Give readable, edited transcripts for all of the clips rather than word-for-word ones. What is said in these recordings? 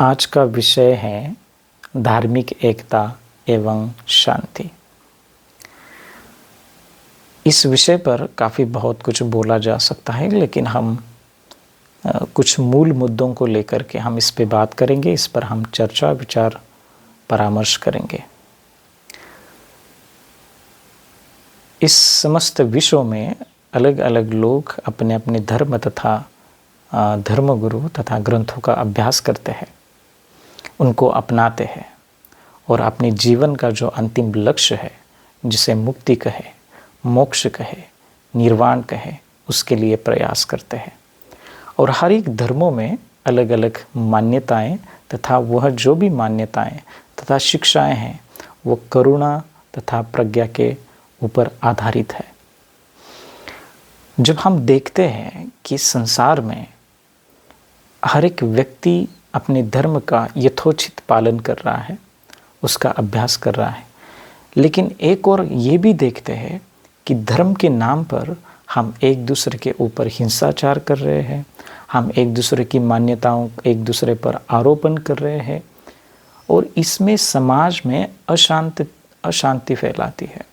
आज का विषय है धार्मिक एकता एवं शांति। इस विषय पर काफ़ी बहुत कुछ बोला जा सकता है, लेकिन हम कुछ मूल मुद्दों को लेकर के हम इस पे बात करेंगे। इस पर हम चर्चा विचार परामर्श करेंगे। इस समस्त विश्व में अलग अलग लोग अपने अपने धर्म तथा धर्मगुरु तथा ग्रंथों का अभ्यास करते हैं, उनको अपनाते हैं और अपने जीवन का जो अंतिम लक्ष्य है, जिसे मुक्ति कहे, मोक्ष कहे, निर्वाण कहे, उसके लिए प्रयास करते हैं। और हर एक धर्मों में अलग अलग मान्यताएं तथा वह जो भी मान्यताएं तथा शिक्षाएं हैं वो करुणा तथा प्रज्ञा के ऊपर आधारित है। जब हम देखते हैं कि संसार में हर एक व्यक्ति अपने धर्म का यथोचित पालन कर रहा है, उसका अभ्यास कर रहा है, लेकिन एक और ये भी देखते हैं कि धर्म के नाम पर हम एक दूसरे के ऊपर हिंसाचार कर रहे हैं, हम एक दूसरे की मान्यताओं एक दूसरे पर आरोपण कर रहे हैं और इसमें समाज में अशांति फैलाती है।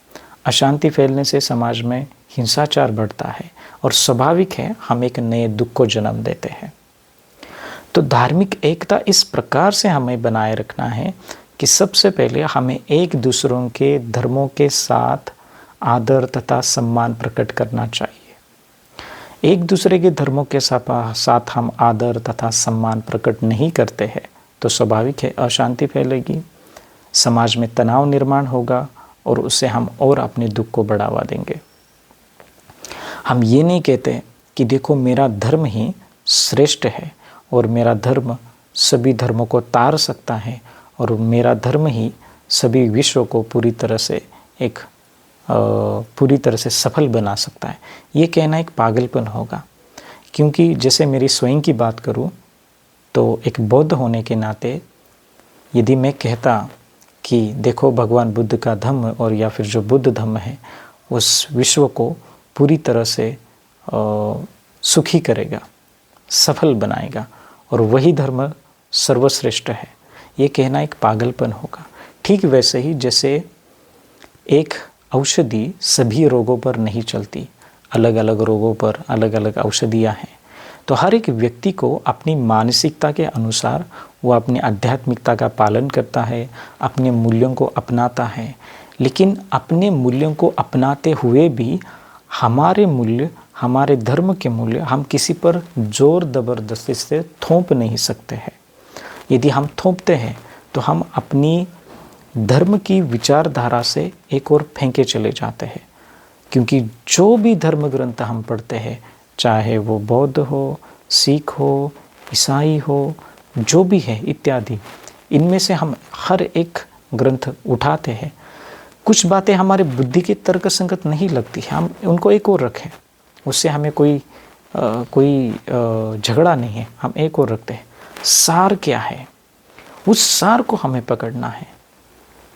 अशांति फैलने से समाज में हिंसाचार बढ़ता है और स्वाभाविक है हम एक नए दुख को जन्म देते हैं। तो धार्मिक एकता इस प्रकार से हमें बनाए रखना है कि सबसे पहले हमें एक दूसरों के धर्मों के साथ आदर तथा सम्मान प्रकट करना चाहिए। एक दूसरे के धर्मों के साथ हम आदर तथा सम्मान प्रकट नहीं करते हैं तो स्वाभाविक है अशांति फैलेगी, समाज में तनाव निर्माण होगा और उससे हम और अपने दुख को बढ़ावा देंगे। हम ये नहीं कहते कि देखो मेरा धर्म ही श्रेष्ठ है और मेरा धर्म सभी धर्मों को तार सकता है और मेरा धर्म ही सभी विश्व को पूरी तरह से सफल बना सकता है। ये कहना एक पागलपन होगा, क्योंकि जैसे मेरी स्वयं की बात करूं तो एक बौद्ध होने के नाते यदि मैं कहता कि देखो भगवान बुद्ध का धम्म और या फिर जो बुद्ध धम्म है उस विश्व को पूरी तरह से सुखी करेगा, सफल बनाएगा और वही धर्म सर्वश्रेष्ठ है, ये कहना एक पागलपन होगा। ठीक वैसे ही जैसे एक औषधि सभी रोगों पर नहीं चलती, अलग अलग रोगों पर अलग अलग औषधियाँ हैं, तो हर एक व्यक्ति को अपनी मानसिकता के अनुसार वो अपनी आध्यात्मिकता का पालन करता है, अपने मूल्यों को अपनाता है। लेकिन अपने मूल्यों को अपनाते हुए भी हमारे मूल्य, हमारे धर्म के मूल्य हम किसी पर जोर ज़बरदस्ती से थोप नहीं सकते हैं। यदि हम थोपते हैं तो हम अपनी धर्म की विचारधारा से एक और फेंके चले जाते हैं, क्योंकि जो भी धर्म ग्रंथ हम पढ़ते हैं, चाहे वो बौद्ध हो, सिख हो, ईसाई हो, जो भी है इत्यादि, इनमें से हम हर एक ग्रंथ उठाते हैं। कुछ बातें हमारे बुद्धि के तर्क संगत नहीं लगती, हम उनको एक और रखें, उससे हमें कोई झगड़ा नहीं है, हम एक और रखते हैं। सार क्या है, उस सार को हमें पकड़ना है,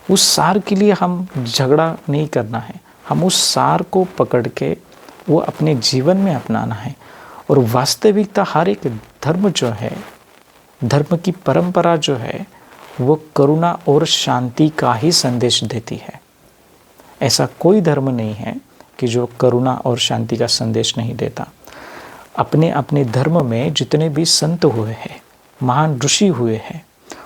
उस सार के लिए हम झगड़ा नहीं करना है, हम उस सार को पकड़ के वो अपने जीवन में अपनाना है। और वास्तविकता हर एक धर्म जो है, धर्म की परंपरा जो है, वो करुणा और शांति का ही संदेश देती है। ऐसा कोई धर्म नहीं है कि जो करुणा और शांति का संदेश नहीं देता। अपने अपने धर्म में जितने भी संत हुए हैं, महान ऋषि हुए हैं,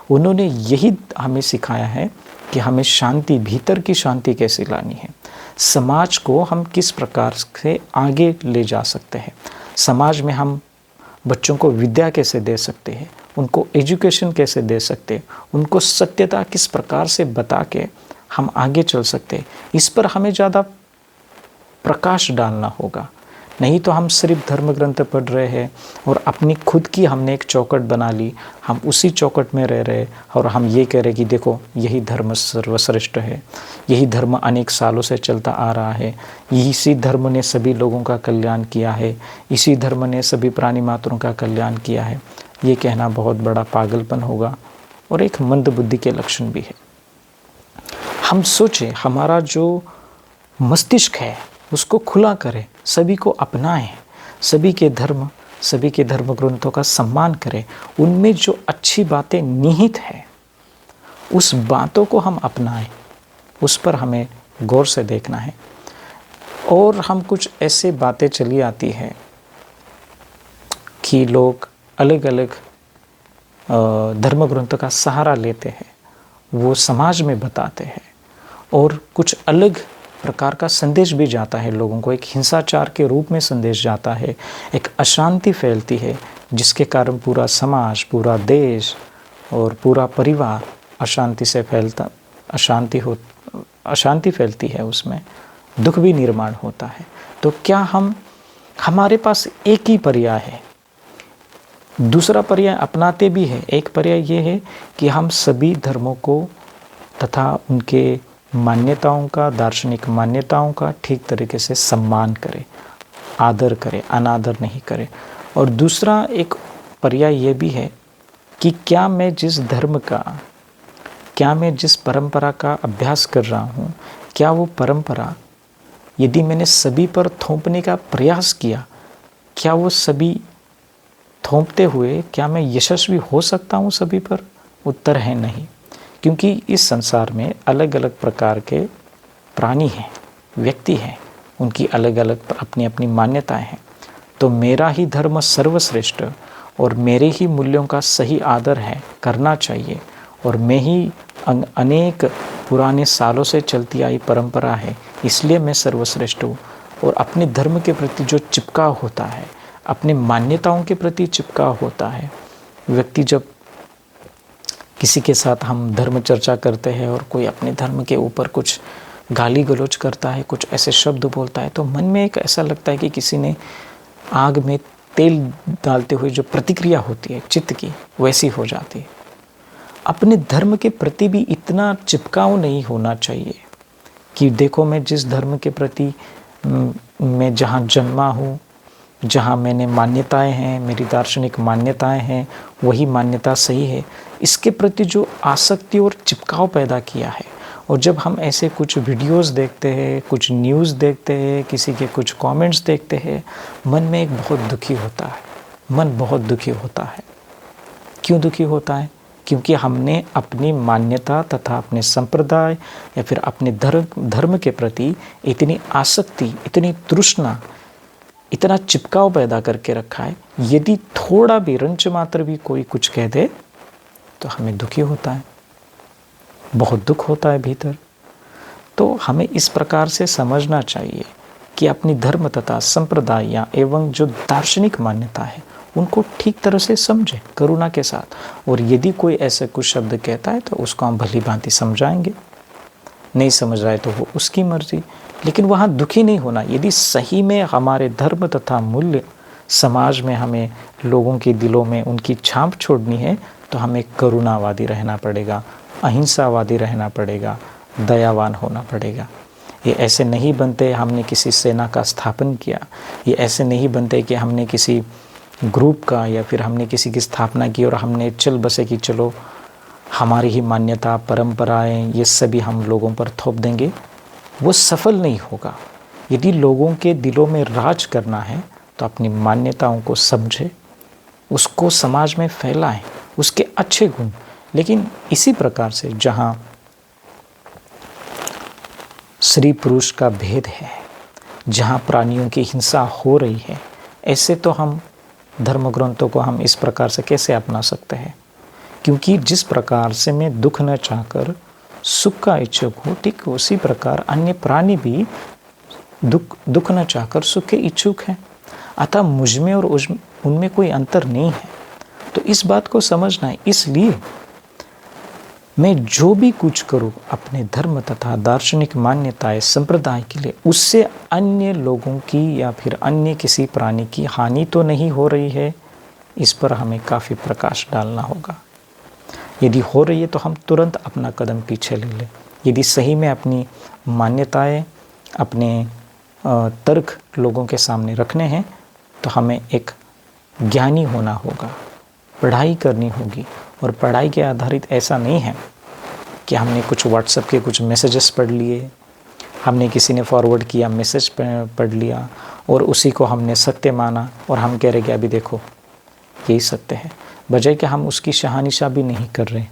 उन्होंने यही हमें सिखाया है कि हमें शांति, भीतर की शांति कैसे लानी है, समाज को हम किस प्रकार से आगे ले जा सकते हैं, समाज में हम बच्चों को विद्या कैसे दे सकते हैं, उनको एजुकेशन कैसे दे सकते हैं, उनको सत्यता किस प्रकार से बता के हम आगे चल सकते हैं, इस पर हमें ज़्यादा प्रकाश डालना होगा। नहीं तो हम सिर्फ धर्म ग्रंथ पढ़ रहे हैं और अपनी खुद की हमने एक चौकट बना ली, हम उसी चौकट में रह रहे और हम ये कह रहे कि देखो यही धर्म सर्वश्रेष्ठ है, यही धर्म अनेक सालों से चलता आ रहा है, इसी धर्म ने सभी लोगों का कल्याण किया है, इसी धर्म ने सभी प्राणी मात्रों का कल्याण किया है। ये कहना बहुत बड़ा पागलपन होगा और एक मंद बुद्धि के लक्षण भी है। हम सोचें, हमारा जो मस्तिष्क है उसको खुला करें, सभी को अपनाएं, सभी के धर्म, सभी के धर्म ग्रंथों का सम्मान करें, उनमें जो अच्छी बातें निहित है उस बातों को हम अपनाएं, उस पर हमें गौर से देखना है। और हम कुछ ऐसे बातें चली आती है कि लोग अलग अलग धर्म ग्रंथों का सहारा लेते हैं, वो समाज में बताते हैं और कुछ अलग प्रकार का संदेश भी जाता है लोगों को, एक हिंसाचार के रूप में संदेश जाता है, एक अशांति फैलती है जिसके कारण पूरा समाज, पूरा देश और पूरा परिवार अशांति से फैलता, अशांति फैलती है, उसमें दुख भी निर्माण होता है। तो क्या हमारे पास एक ही पर्याय है? दूसरा पर्याय अपनाते भी है। एक पर्याय ये है कि हम सभी धर्मों को तथा उनके मान्यताओं का, दार्शनिक मान्यताओं का ठीक तरीके से सम्मान करें, आदर करें, अनादर नहीं करें। और दूसरा एक पर्याय ये भी है कि क्या मैं जिस धर्म का, क्या मैं जिस परंपरा का अभ्यास कर रहा हूँ, क्या वो परंपरा यदि मैंने सभी पर थोपने का प्रयास किया, क्या वो सभी थोपते हुए क्या मैं यशस्वी हो सकता हूँ सभी पर? उत्तर है नहीं, क्योंकि इस संसार में अलग अलग प्रकार के प्राणी हैं, व्यक्ति हैं, उनकी अलग अलग अपनी अपनी मान्यताएं हैं। तो मेरा ही धर्म सर्वश्रेष्ठ और मेरे ही मूल्यों का सही आदर है, करना चाहिए, और मैं ही अनेक पुराने सालों से चलती आई परंपरा है, इसलिए मैं सर्वश्रेष्ठ हूँ। और अपने धर्म के प्रति जो चिपकाव होता है, अपने मान्यताओं के प्रति चिपकाव होता है, व्यक्ति जब किसी के साथ हम धर्म चर्चा करते हैं और कोई अपने धर्म के ऊपर कुछ गाली गलौज करता है, कुछ ऐसे शब्द बोलता है, तो मन में एक ऐसा लगता है कि किसी ने आग में तेल डालते हुए जो प्रतिक्रिया होती है चित्त की, वैसी हो जाती है। अपने धर्म के प्रति भी इतना चिपकाव नहीं होना चाहिए कि देखो मैं जिस धर्म के प्रति मैं जहाँ जन्मा हूँ, जहाँ मैंने मान्यताएं हैं, मेरी दार्शनिक मान्यताएं हैं, वही मान्यता सही है। इसके प्रति जो आसक्ति और चिपकाव पैदा किया है, और जब हम ऐसे कुछ वीडियोस देखते हैं, कुछ न्यूज़ देखते हैं, किसी के कुछ कमेंट्स देखते हैं, मन में एक बहुत दुखी होता है, मन बहुत दुखी होता है। क्यों दुखी होता है? क्योंकि हमने अपनी मान्यता तथा अपने संप्रदाय या फिर अपने धर्म के प्रति इतनी आसक्ति, इतनी तृष्णा, इतना चिपकाव पैदा करके रखा है, यदि थोड़ा भी रंच मात्र भी कोई कुछ कह दे तो हमें दुखी होता है, बहुत दुख होता है भीतर। तो हमें इस प्रकार से समझना चाहिए कि अपनी धर्म तथा संप्रदाय या एवं जो दार्शनिक मान्यता है उनको ठीक तरह से समझें, करुणा के साथ। और यदि कोई ऐसे कुछ शब्द कहता है तो उसको हम भली भांति समझाएंगे, नहीं समझ रहा है तो वो उसकी मर्जी, लेकिन वहाँ दुखी नहीं होना। यदि सही में हमारे धर्म तथा मूल्य समाज में हमें लोगों के दिलों में उनकी छाप छोड़नी है तो हमें करुणावादी रहना पड़ेगा, अहिंसावादी रहना पड़ेगा, दयावान होना पड़ेगा। ये ऐसे नहीं बनते हमने किसी सेना का स्थापन किया, ये ऐसे नहीं बनते कि हमने किसी ग्रुप का या फिर हमने किसी की स्थापना की और हमने चल बसे कि चलो हमारी ही मान्यता, परंपराएं, ये सभी हम लोगों पर थोप देंगे। वो सफल नहीं होगा। यदि लोगों के दिलों में राज करना है तो अपनी मान्यताओं को समझे, उसको समाज में फैलाएं, उसके अच्छे गुण। लेकिन इसी प्रकार से जहाँ स्त्री पुरुष का भेद है, जहाँ प्राणियों की हिंसा हो रही है, ऐसे तो हम धर्म ग्रंथों को हम इस प्रकार से कैसे अपना सकते हैं? क्योंकि जिस प्रकार से मैं दुख न चाहकर सुख का इच्छुक हूँ, ठीक उसी प्रकार अन्य प्राणी भी दुख न चाहकर सुख के इच्छुक हैं। अतः मुझ में और उनमें कोई अंतर नहीं है। तो इस बात को समझना है। इसलिए मैं जो भी कुछ करूँ अपने धर्म तथा दार्शनिक मान्यताएं, संप्रदाय के लिए, उससे अन्य लोगों की या फिर अन्य किसी प्राणी की हानि तो नहीं हो रही है, इस पर हमें काफ़ी प्रकाश डालना होगा। यदि हो रही है तो हम तुरंत अपना कदम पीछे ले लें। यदि सही में अपनी मान्यताएं, अपने तर्क लोगों के सामने रखने हैं तो हमें एक ज्ञानी होना होगा, पढ़ाई करनी होगी। और पढ़ाई के आधारित ऐसा नहीं है कि हमने कुछ व्हाट्सएप के कुछ मैसेजेस पढ़ लिए हमने किसी ने फॉरवर्ड किया, मैसेज पढ़ लिया और उसी को हमने सत्य माना और हम कह रहे कि अभी देखो यही सत्य है, बजाय कि हम उसकी शहानिशा भी नहीं कर रहे,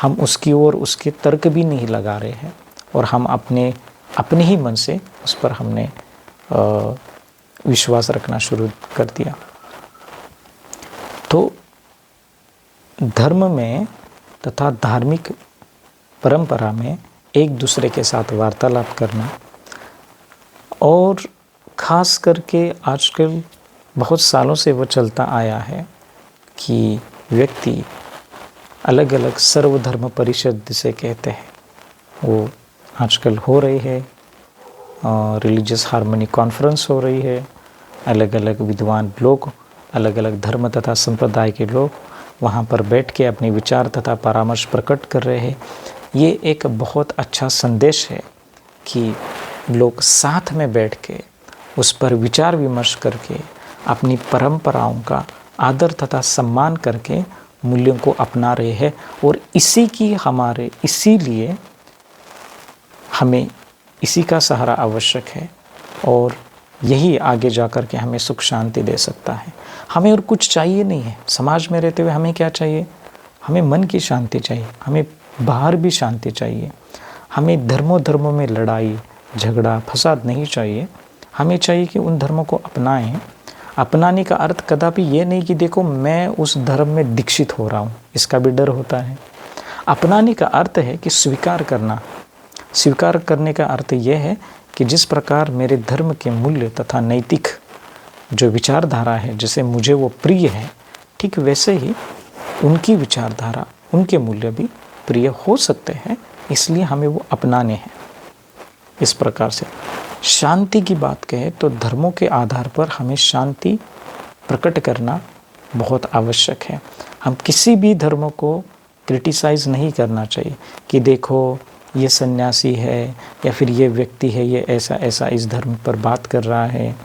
हम उसकी ओर उसके तर्क भी नहीं लगा रहे हैं और हम अपने ही मन से उस पर हमने विश्वास रखना शुरू कर दिया। तो धर्म में तथा धार्मिक परंपरा में एक दूसरे के साथ वार्तालाप करना, और ख़ास करके आजकल बहुत सालों से वो चलता आया है कि व्यक्ति अलग अलग सर्वधर्म परिषद जिसे कहते हैं वो आजकल हो रही है, रिलीजियस हार्मनी कॉन्फ्रेंस हो रही है, अलग अलग विद्वान लोग, अलग अलग धर्म तथा संप्रदाय के लोग वहाँ पर बैठ के अपने विचार तथा परामर्श प्रकट कर रहे हैं। ये एक बहुत अच्छा संदेश है कि लोग साथ में बैठ के उस पर विचार विमर्श करके अपनी परंपराओं का आदर तथा सम्मान करके मूल्यों को अपना रहे हैं, और इसीलिए हमें इसी का सहारा आवश्यक है, और यही आगे जा कर के हमें सुख शांति दे सकता है। हमें और कुछ चाहिए नहीं है समाज में रहते हुए। हमें क्या चाहिए? हमें मन की शांति चाहिए, हमें बाहर भी शांति चाहिए। हमें धर्मों में लड़ाई झगड़ा फसाद नहीं चाहिए। हमें चाहिए कि उन धर्मों को अपनाएं। अपनाने का अर्थ कदापि ये नहीं कि देखो मैं उस धर्म में दीक्षित हो रहा हूँ, इसका भी डर होता है। अपनाने का अर्थ है कि स्वीकार करना। स्वीकार करने का अर्थ यह है कि जिस प्रकार मेरे धर्म के मूल्य तथा नैतिक जो विचारधारा है, जैसे मुझे वो प्रिय है, ठीक वैसे ही उनकी विचारधारा, उनके मूल्य भी प्रिय हो सकते हैं, इसलिए हमें वो अपनाने हैं। इस प्रकार से शांति की बात कहें तो धर्मों के आधार पर हमें शांति प्रकट करना बहुत आवश्यक है। हम किसी भी धर्म को क्रिटिसाइज़ नहीं करना चाहिए कि देखो ये सन्यासी है या फिर ये व्यक्ति है, ये ऐसा इस धर्म पर बात कर रहा है,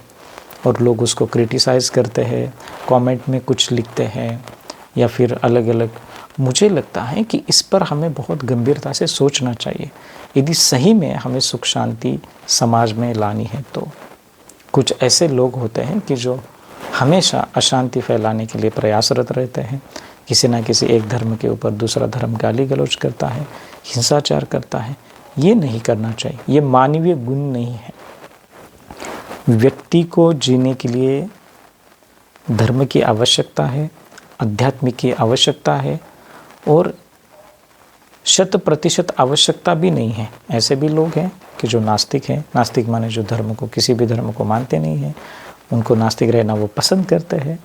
और लोग उसको क्रिटिसाइज़ करते हैं, कमेंट में कुछ लिखते हैं या फिर अलग अलग। मुझे लगता है कि इस पर हमें बहुत गंभीरता से सोचना चाहिए। यदि सही में हमें सुख शांति समाज में लानी है तो कुछ ऐसे लोग होते हैं कि जो हमेशा अशांति फैलाने के लिए प्रयासरत रहते हैं। किसी न किसी एक धर्म के ऊपर दूसरा धर्म गाली गलौज करता है, हिंसाचार करता है। ये नहीं करना चाहिए, ये मानवीय गुण नहीं है। व्यक्ति को जीने के लिए धर्म की आवश्यकता है, अध्यात्म की आवश्यकता है, और 100% आवश्यकता भी नहीं है। ऐसे भी लोग हैं कि जो नास्तिक हैं। नास्तिक माने जो धर्म को, किसी भी धर्म को मानते नहीं हैं, उनको नास्तिक रहना वो पसंद करते हैं।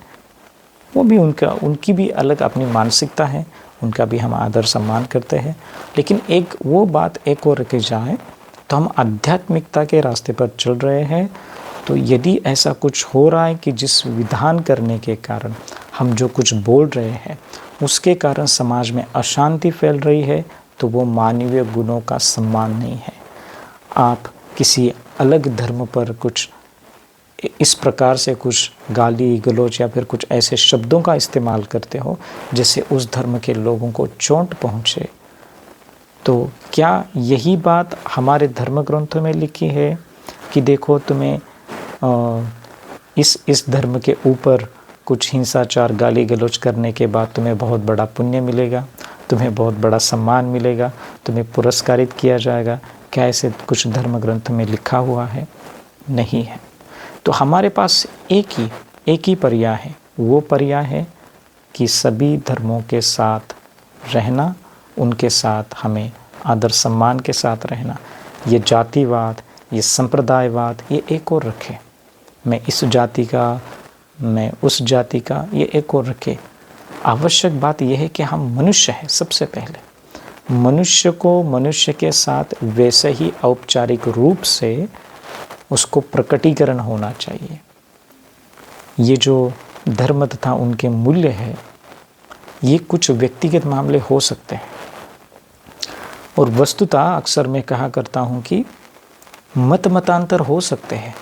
वो भी उनकी भी अलग अपनी मानसिकता है, उनका भी हम आदर सम्मान करते हैं। लेकिन एक वो बात एक और रखी जाए तो हम आध्यात्मिकता के रास्ते पर चल रहे हैं। तो यदि ऐसा कुछ हो रहा है कि जिस विधान करने के कारण हम जो कुछ बोल रहे हैं उसके कारण समाज में अशांति फैल रही है, तो वो मानवीय गुणों का सम्मान नहीं है। आप किसी अलग धर्म पर कुछ इस प्रकार से कुछ गाली गलौज या फिर कुछ ऐसे शब्दों का इस्तेमाल करते हो जिससे उस धर्म के लोगों को चोट पहुँचे, तो क्या यही बात हमारे धर्म ग्रंथों में लिखी है कि देखो तुम्हें इस धर्म के ऊपर कुछ हिंसाचार गाली गलौज करने के बाद तुम्हें बहुत बड़ा पुण्य मिलेगा, तुम्हें बहुत बड़ा सम्मान मिलेगा, तुम्हें पुरस्कारित किया जाएगा? क्या ऐसे कुछ धर्म ग्रंथ में लिखा हुआ है? नहीं है। तो हमारे पास एक ही पर्याय है। वो पर्याय है कि सभी धर्मों के साथ रहना, उनके साथ हमें आदर सम्मान के साथ रहना। ये जातिवाद, ये संप्रदायवाद, ये एक और रखे। मैं इस जाति का, मैं उस जाति का, ये एक और रखे। आवश्यक बात यह है कि हम मनुष्य हैं। सबसे पहले मनुष्य को मनुष्य के साथ वैसे ही औपचारिक रूप से उसको प्रकटीकरण होना चाहिए। ये जो धर्म तथा उनके मूल्य है, ये कुछ व्यक्तिगत मामले हो सकते हैं, और वस्तुतः अक्सर मैं कहा करता हूँ कि मतांतर हो सकते हैं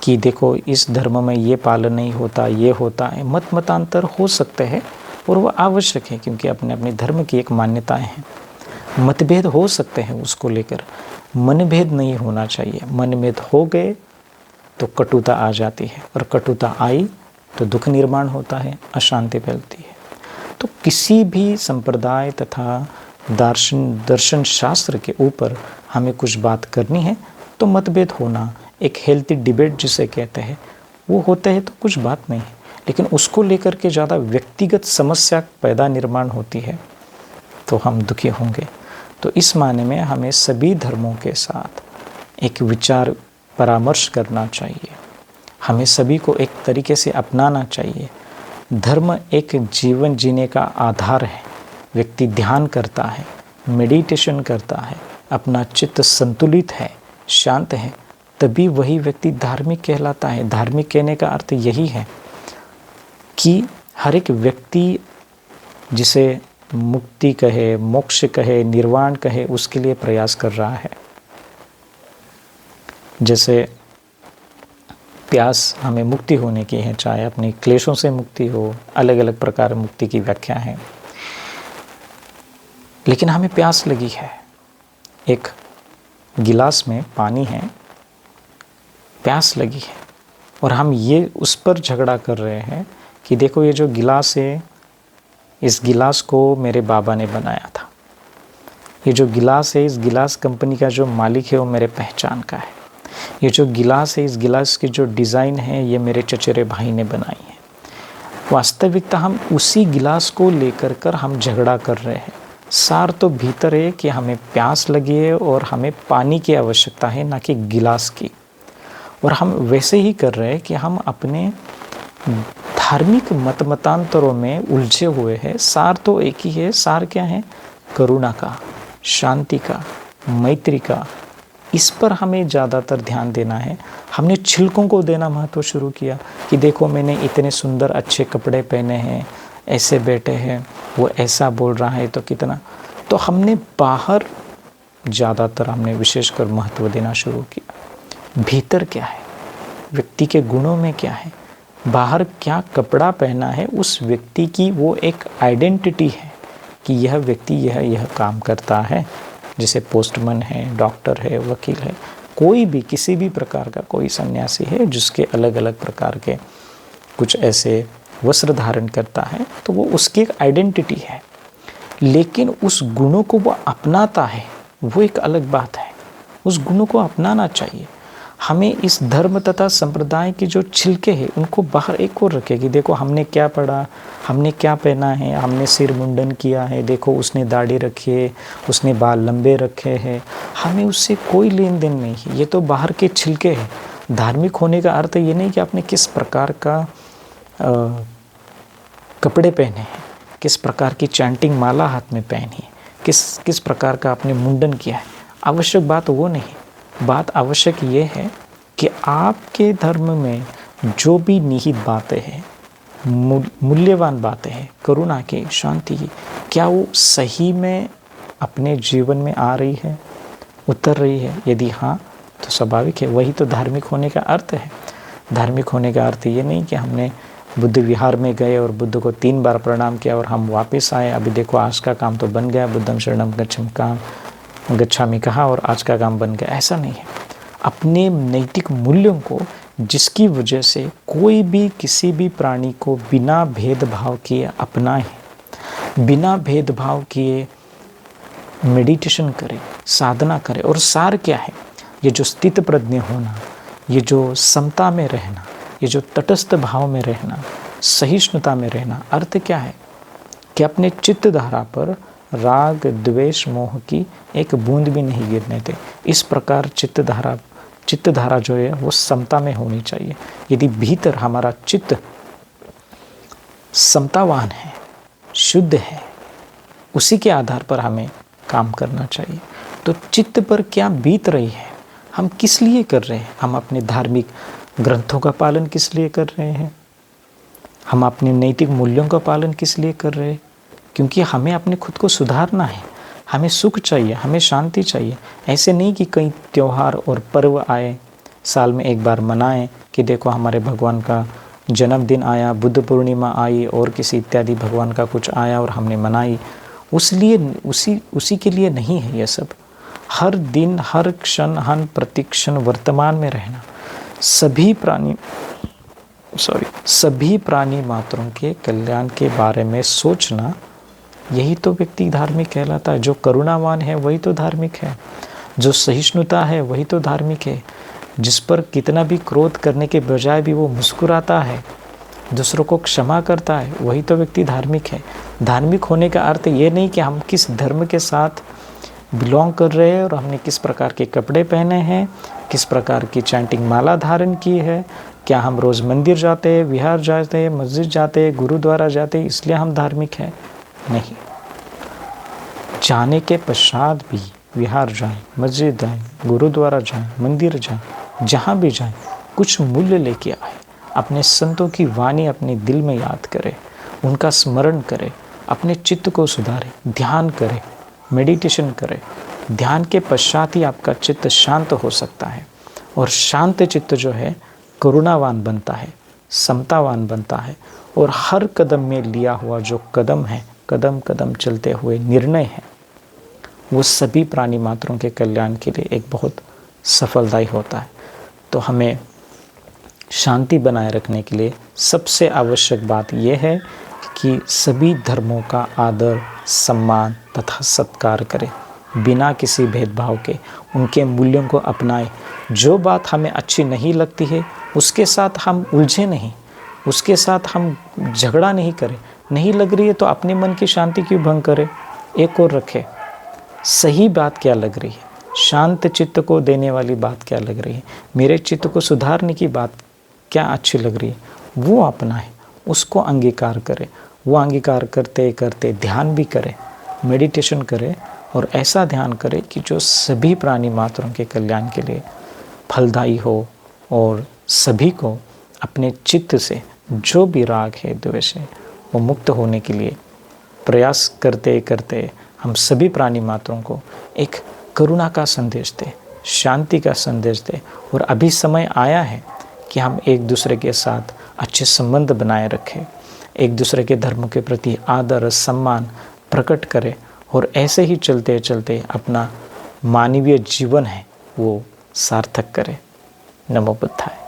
कि देखो इस धर्म में ये पालन नहीं होता, ये होता है। मतांतर हो सकते हैं और वो आवश्यक है, क्योंकि अपने अपने धर्म की एक मान्यताएं हैं। मतभेद हो सकते हैं उसको लेकर, मनभेद नहीं होना चाहिए। मनभेद हो गए तो कटुता आ जाती है, और कटुता आई तो दुख निर्माण होता है, अशांति फैलती है। तो किसी भी संप्रदाय तथा दर्शन शास्त्र के ऊपर हमें कुछ बात करनी है तो मतभेद होना, एक हेल्थी डिबेट जिसे कहते हैं, वो होता है तो कुछ बात नहीं है। लेकिन उसको लेकर के ज़्यादा व्यक्तिगत समस्या पैदा निर्माण होती है तो हम दुखी होंगे। तो इस मायने में हमें सभी धर्मों के साथ एक विचार परामर्श करना चाहिए, हमें सभी को एक तरीके से अपनाना चाहिए। धर्म एक जीवन जीने का आधार है। व्यक्ति ध्यान करता है, मेडिटेशन करता है, अपना चित्त संतुलित है, शांत है, तभी वही व्यक्ति धार्मिक कहलाता है। धार्मिक कहने का अर्थ यही है कि हर एक व्यक्ति जिसे मुक्ति कहे, मोक्ष कहे, निर्वाण कहे, उसके लिए प्रयास कर रहा है। जैसे प्यास हमें मुक्ति होने की है, चाहे अपने क्लेशों से मुक्ति हो, अलग अलग प्रकार मुक्ति की व्याख्या है। लेकिन हमें प्यास लगी है, एक गिलास में पानी है, प्यास लगी है, और हम ये उस पर झगड़ा कर रहे हैं कि देखो ये जो गिलास है, इस गिलास को मेरे बाबा ने बनाया था, ये जो गिलास है, इस गिलास कंपनी का जो मालिक है वो मेरे पहचान का है, ये जो गिलास है, इस गिलास की जो डिज़ाइन है, ये मेरे चचेरे भाई ने बनाई है। वास्तविकता हम उसी गिलास को लेकर कर हम झगड़ा कर रहे हैं। सार तो भीतर है कि हमें प्यास लगी है और हमें पानी की आवश्यकता है, ना कि गिलास की। और हम वैसे ही कर रहे हैं कि हम अपने धार्मिक मतांतरों में उलझे हुए हैं। सार तो एक ही है। सार क्या है? करुणा का, शांति का, मैत्री का। इस पर हमें ज़्यादातर ध्यान देना है। हमने छिलकों को देना महत्व शुरू किया कि देखो मैंने इतने सुंदर अच्छे कपड़े पहने हैं, ऐसे बैठे हैं, वो ऐसा बोल रहा है, तो कितना। तो हमने बाहर ज़्यादातर हमने विशेषकर महत्व देना शुरू किया। भीतर क्या है, व्यक्ति के गुणों में क्या है, बाहर क्या कपड़ा पहना है, उस व्यक्ति की वो एक आइडेंटिटी है कि यह व्यक्ति यह काम करता है। जैसे पोस्टमैन है, डॉक्टर है, वकील है, कोई भी किसी भी प्रकार का कोई सन्यासी है जिसके अलग अलग प्रकार के कुछ ऐसे वस्त्र धारण करता है, तो वो उसकी एक आइडेंटिटी है। लेकिन उस गुणों को वो अपनाता है, वो एक अलग बात है। उस गुणों को अपनाना चाहिए। हमें इस धर्म तथा संप्रदाय के जो छिलके हैं उनको बाहर एक और रखें कि देखो हमने क्या पढ़ा, हमने क्या पहना है, हमने सिर मुंडन किया है, देखो उसने दाढ़ी रखी है, उसने बाल लंबे रखे हैं, हमें उससे कोई लेन देन नहीं है। ये तो बाहर के छिलके हैं। धार्मिक होने का अर्थ ये नहीं कि आपने किस प्रकार का कपड़े पहने हैं, किस प्रकार की चैंटिंग माला हाथ में पहनी है, किस प्रकार का आपने मुंडन किया है। आवश्यक बात वो नहीं। बात आवश्यक ये है कि आपके धर्म में जो भी निहित बातें हैं, मूल्यवान बातें हैं, करुणा की, शांति की, क्या वो सही में अपने जीवन में आ रही है, उतर रही है? यदि हाँ तो स्वाभाविक है, वही तो धार्मिक होने का अर्थ है। धार्मिक होने का अर्थ ये नहीं कि हमने बुद्ध विहार में गए और बुद्ध को 3 बार प्रणाम किया और हम वापस आए, अभी देखो आज का काम तो बन गया, बुद्धम शरणम गच्छामि कहा और आज का काम बन गया। ऐसा नहीं है। अपने नैतिक मूल्यों को, जिसकी वजह से कोई भी किसी भी प्राणी को बिना भेदभाव किए अपनाए, बिना भेदभाव किए मेडिटेशन करे, साधना करे। और सार क्या है? ये जो स्थित प्रज्ञ होना, ये जो समता में रहना, ये जो तटस्थ भाव में रहना, सहिष्णुता में रहना। अर्थ क्या है कि अपने चित्त धारा पर राग द्वेष मोह की एक बूंद भी नहीं गिरने दे। इस प्रकार चित्त धारा जो है वो समता में होनी चाहिए। यदि भीतर हमारा चित्त समतावान है, शुद्ध है, उसी के आधार पर हमें काम करना चाहिए। तो चित्त पर क्या बीत रही है, हम किस लिए कर रहे हैं, हम अपने धार्मिक ग्रंथों का पालन किस लिए कर रहे हैं, हम अपने नैतिक मूल्यों का पालन किस लिए कर रहे हैं? क्योंकि हमें अपने खुद को सुधारना है, हमें सुख चाहिए, हमें शांति चाहिए। ऐसे नहीं कि कई त्यौहार और पर्व आए, साल में एक बार मनाएं कि देखो हमारे भगवान का जन्मदिन आया, बुद्ध पूर्णिमा आई और किसी इत्यादि भगवान का कुछ आया और हमने मनाई, उसी के लिए नहीं है ये सब। हर दिन, हर क्षण, हर प्रतिक्षण वर्तमान में रहना, सभी प्राणी मात्रों के कल्याण के बारे में सोचना, यही तो व्यक्ति धार्मिक कहलाता है। जो करुणावान है वही तो धार्मिक है, जो सहिष्णुता है वही तो धार्मिक है, जिस पर कितना भी क्रोध करने के बजाय भी वो मुस्कुराता है, दूसरों को क्षमा करता है, वही तो व्यक्ति धार्मिक है। धार्मिक होने का अर्थ ये नहीं कि हम किस धर्म के साथ बिलोंग कर रहे हैं और हमने किस प्रकार के कपड़े पहने हैं, किस प्रकार की चैंटिंग माला धारण की है, क्या हम रोज़ मंदिर जाते हैं, विहार जाते हैं, मस्जिद जाते हैं, गुरुद्वारा जाते हैं, इसलिए हम धार्मिक हैं। नहीं, जाने के पश्चात भी विहार जाएं, मस्जिद जाएं, गुरुद्वारा जाएं, मंदिर जाएं, जहाँ भी जाएं, कुछ मूल्य लेके आए। अपने संतों की वाणी अपने दिल में याद करें, उनका स्मरण करें, अपने चित्त को सुधारें, ध्यान करें, मेडिटेशन करें। ध्यान के पश्चात ही आपका चित्त शांत हो सकता है, और शांत चित्त जो है करुणावान बनता है, समतावान बनता है, और हर कदम में लिया हुआ जो कदम है, कदम कदम चलते हुए निर्णय है, वो सभी प्राणी मात्रों के कल्याण के लिए एक बहुत सफलदायी होता है। तो हमें शांति बनाए रखने के लिए सबसे आवश्यक बात यह है कि सभी धर्मों का आदर, सम्मान तथा सत्कार करें, बिना किसी भेदभाव के उनके मूल्यों को अपनाएं। जो बात हमें अच्छी नहीं लगती है उसके साथ हम उलझे नहीं, उसके साथ हम झगड़ा नहीं करें। नहीं लग रही है तो अपने मन की शांति क्यों भंग करें, एक और रखें। सही बात क्या लग रही है, शांत चित्त को देने वाली बात क्या लग रही है, मेरे चित्त को सुधारने की बात क्या अच्छी लग रही है, वो अपनाएं, उसको अंगीकार करें। वो अंगीकार करते करते ध्यान भी करें, मेडिटेशन करें, और ऐसा ध्यान करें कि जो सभी प्राणी मात्रों के कल्याण के लिए फलदायी हो, और सभी को अपने चित्त से जो भी राग है, द्वेष है, वो मुक्त होने के लिए प्रयास करते करते हम सभी प्राणी मात्रों को एक करुणा का संदेश दें, शांति का संदेश दें। और अभी समय आया है कि हम एक दूसरे के साथ अच्छे संबंध बनाए रखें, एक दूसरे के धर्म के प्रति आदर सम्मान प्रकट करें, और ऐसे ही चलते चलते अपना मानवीय जीवन है वो सार्थक करें। नमो बुद्धाय।